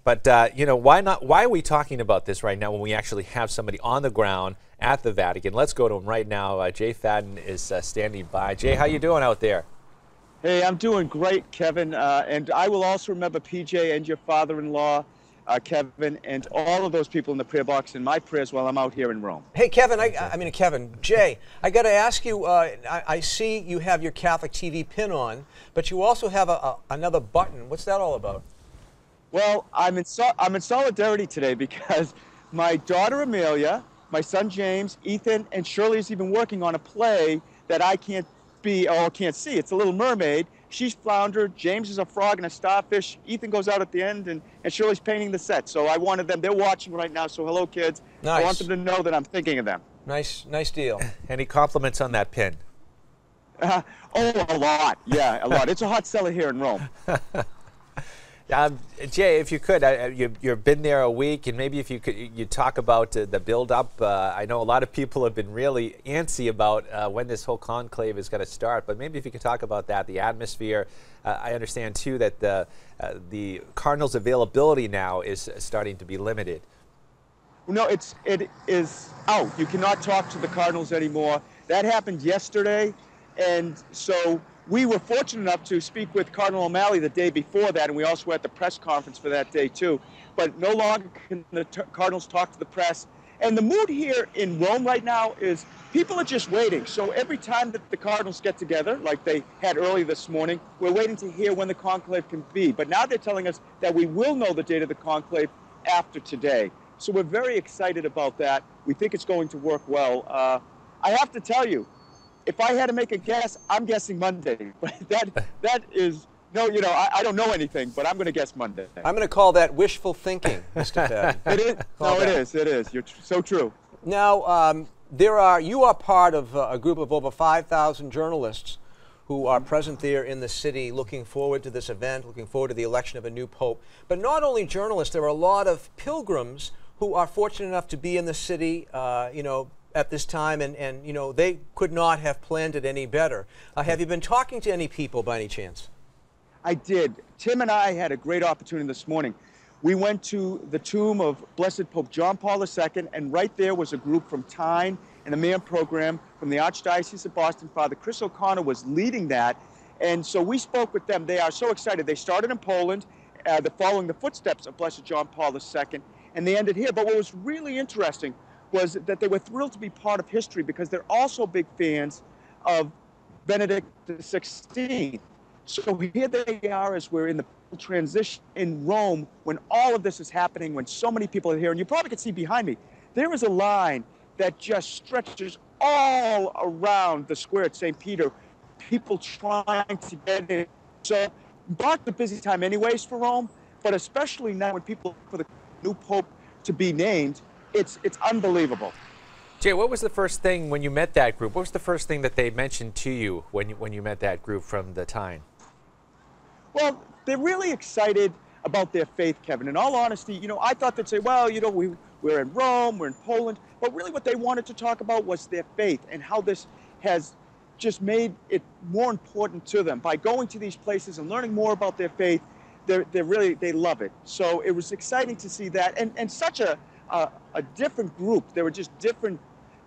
But, you know, why not? Why are we talking about this right now when we actually have somebody on the ground at the Vatican? Let's go to him right now. Jay Fadden is standing by. Jay, how you doing out there? Hey, I'm doing great, Kevin. And I will also remember PJ and your father-in-law, Kevin, and all of those people in the prayer box in my prayers while I'm out here in Rome. Hey, Kevin, Jay, I got to ask you, I see you have your Catholic TV pin on, but you also have another button. What's that all about? Well, I'm in solidarity today because my daughter Amelia, my son James, Ethan, and Shirley is even working on a play that I can't see. It's a Little Mermaid. She's Flounder, James is a frog and a starfish, Ethan goes out at the end, and Shirley's painting the set. So I wanted them, they're watching right now, so hello kids. Nice. I want them to know that I'm thinking of them. Nice deal. Any compliments on that pin? Oh, a lot. Yeah, a lot. It's a hot seller here in Rome. Jay, if you could, you've been there a week, and maybe if you talk about the build-up. I know a lot of people have been really antsy about when this whole conclave is going to start, but maybe if you could talk about that, the atmosphere. I understand, too, that the Cardinals' availability now is starting to be limited. No, it is out. You cannot talk to the Cardinals anymore. That happened yesterday, and so we were fortunate enough to speak with Cardinal O'Malley the day before that, and we also were at the press conference for that day too. But no longer can the Cardinals talk to the press. And the mood here in Rome right now is people are just waiting. So every time that the Cardinals get together, like they had early this morning, we're waiting to hear when the conclave can be. But now they're telling us that we will know the date of the conclave after today. So we're very excited about that. We think it's going to work well. I have to tell you, if I had to make a guess, I'm guessing Monday. But that is, no, you know, I don't know anything, but I'm going to guess Monday. I'm going to call that wishful thinking, Mr. Fadden. It is. No, it is. You're so true. Now, you are part of a group of over 5,000 journalists who are present there in the city, looking forward to this event, looking forward to the election of a new pope. But not only journalists, there are a lot of pilgrims who are fortunate enough to be in the city, you know, at this time, and you know, they could not have planned it any better. Have you been talking to any people by any chance? I did. Tim and I had a great opportunity this morning. We went to the tomb of Blessed Pope John Paul II, and right there was a group from Tyne and the MAN program from the Archdiocese of Boston. Father Chris O'Connor was leading that, and so we spoke with them. They are so excited. They started in Poland, following the footsteps of Blessed John Paul II, and they ended here. But what was really interesting was that they were thrilled to be part of history because they're also big fans of Benedict XVI. So here they are as we're in the transition in Rome when all of this is happening, when so many people are here. And you probably can see behind me, there is a line that just stretches all around the square at St. Peter, people trying to get in. So not the busy time anyways for Rome, but especially now when people look for the new pope to be named, it's unbelievable. Jay, what was the first thing when you met that group? What was the first thing that they mentioned to you when you met that group from the Tyne? Well, they're really excited about their faith, Kevin. In all honesty, you know, I thought they'd say, well, you know, we're in Rome, we're in Poland, but really what they wanted to talk about was their faith and how this has just made it more important to them. By going to these places and learning more about their faith, they love it. So it was exciting to see that, and such a different group. There were just different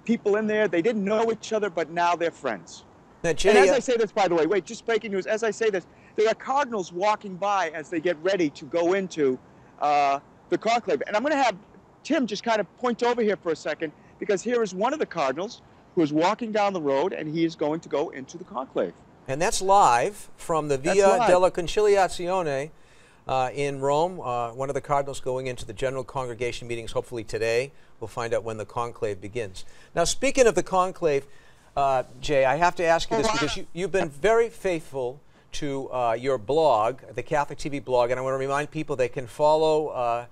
people in there. They didn't know each other, but now they're friends. Now, Jay, and as I say this, by the way, wait, just breaking news. As I say this, there are cardinals walking by as they get ready to go into the conclave. And I'm going to have Tim just kind of point over here for a second, because here is one of the cardinals who is walking down the road, and he is going to go into the conclave. And that's live from the Via della Conciliazione in Rome. One of the cardinals going into the general congregation meetings hopefully today. We'll find out when the conclave begins. Now, speaking of the conclave, Jay, I have to ask you this because you've been very faithful to your blog, the Catholic TV blog, and I want to remind people they can follow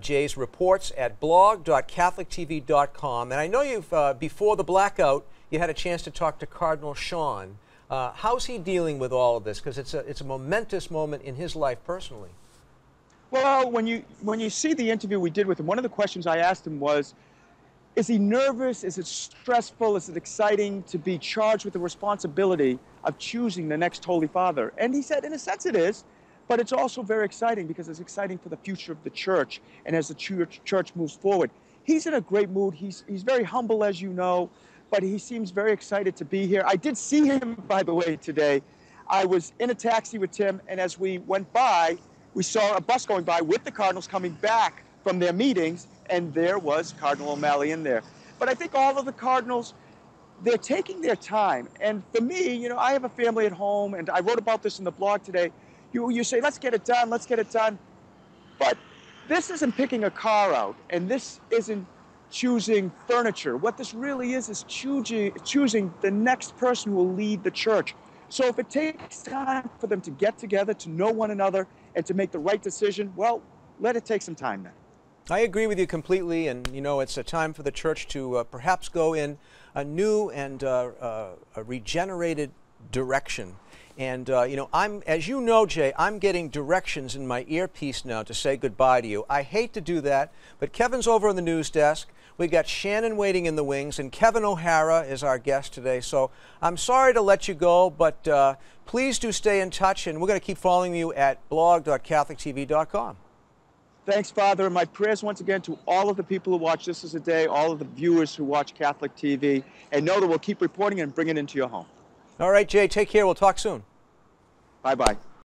Jay's reports at blog.catholictv.com. And I know you've, before the blackout, you had a chance to talk to Cardinal Sean. How's he dealing with all of this? Because it's a momentous moment in his life personally. Well, when you see the interview we did with him, one of the questions I asked him was, is he nervous? Is it stressful? Is it exciting to be charged with the responsibility of choosing the next Holy Father? And he said, in a sense it is, But it's also very exciting because it's exciting for the future of the church and as the church moves forward. He's in a great mood. He's very humble, as you know, but he seems very excited to be here. I did see him, by the way, today. I was in a taxi with Tim, and as we went by, we saw a bus going by with the Cardinals coming back from their meetings, and there was Cardinal O'Malley in there. But I think all of the Cardinals, they're taking their time. And for me, you know, I have a family at home, and I wrote about this in the blog today. You say, let's get it done, let's get it done. But this isn't picking a car out, and this isn't choosing furniture. What this really is choosing the next person who will lead the church. So if it takes time for them to get together, to know one another, and to make the right decision, well, let it take some time then. I agree with you completely, and you know, it's a time for the church to perhaps go in a new and a regenerated direction. And you know, as you know, Jay, I'm getting directions in my earpiece now to say goodbye to you. I hate to do that, but Kevin's over on the news desk. We got Shannon waiting in the wings, and Kevin O'Hara is our guest today. So I'm sorry to let you go, but please do stay in touch, and we're going to keep following you at blog.catholictv.com. Thanks, Father, and my prayers once again to all of the people who watch This Is a Day, all of the viewers who watch Catholic TV, and know that we'll keep reporting and bring it into your home. All right, Jay, take care. We'll talk soon. Bye-bye.